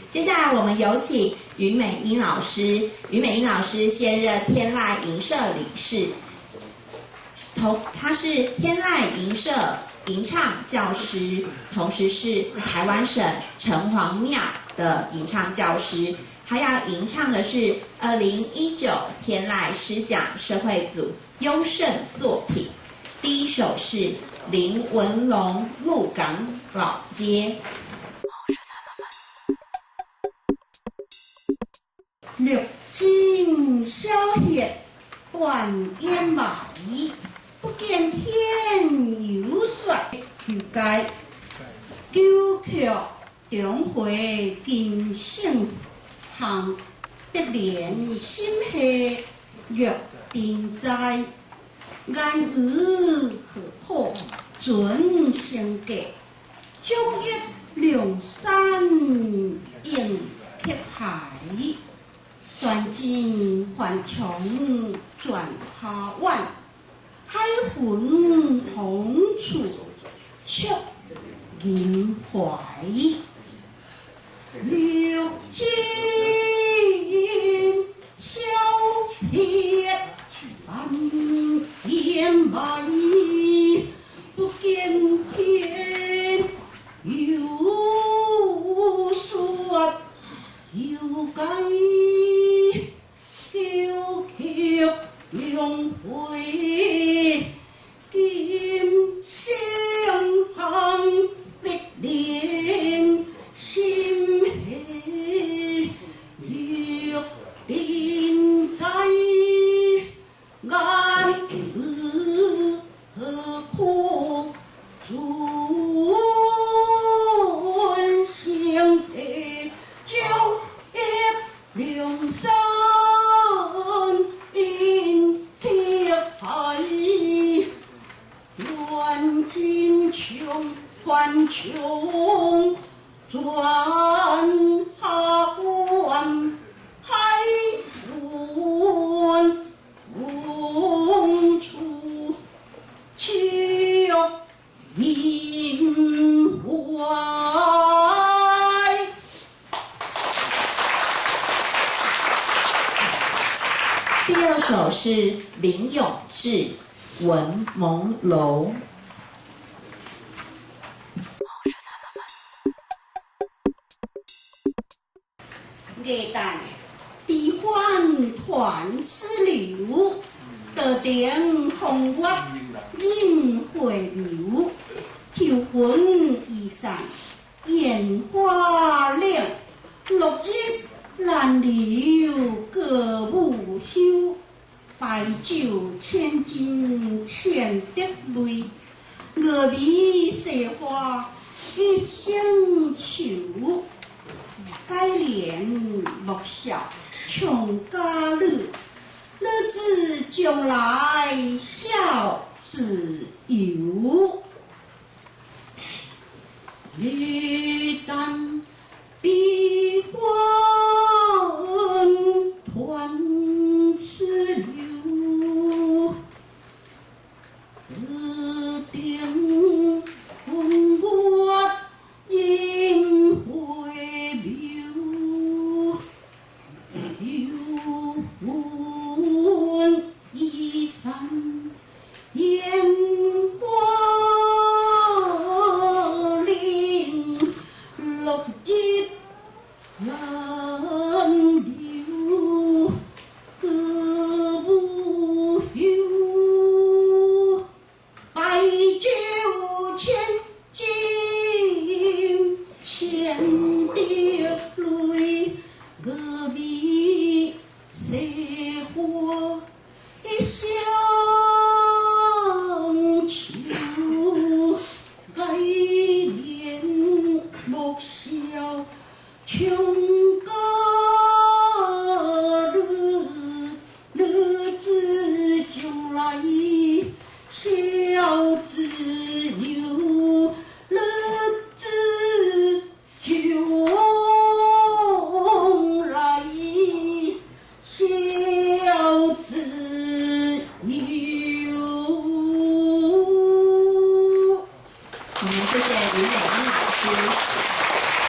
接下来我们有请于美英老师。于美英老师现任天籁营社理事，他是天籁营社吟唱教师，同时是台湾省城隍庙的吟唱教师。他要吟唱的是2019天籁诗奖社会组优胜作品，第一首是林文龙鹿港老街。绿尽消歇断烟霾，不见天有雪如街。九曲重回金圣行，必连心系玉定在。安于河泊准成格，终一梁山映铁海。断尽还穷转下湾，海魂同处却银怀。六尽消歇断烟霾，不见天有雪有街。九曲龙回金星行，必连心系玉定在。安于河泊准成格，终一梁山映铁海。断尽穷还穷转下湾，海魂同处却银怀。第二首是林永志文朦胧。艺旦悲欢团丝流，得点红月映回流。秋魂衣裳烟花亮，落日难留歌舞休。白酒千金千滴泪，峨眉细花一生愁。该怜莫笑穷家女，女子将来孝子由。一旦悲欢团丝流，得定红月映回流。幽魂衣裳烟花令，落日难留歌舞休。白酒千金千滴泪，峨眉细花一生愁。该怜莫笑穷家女，女子将来孝子由。女子将来孝子由。我们谢谢于美英老师。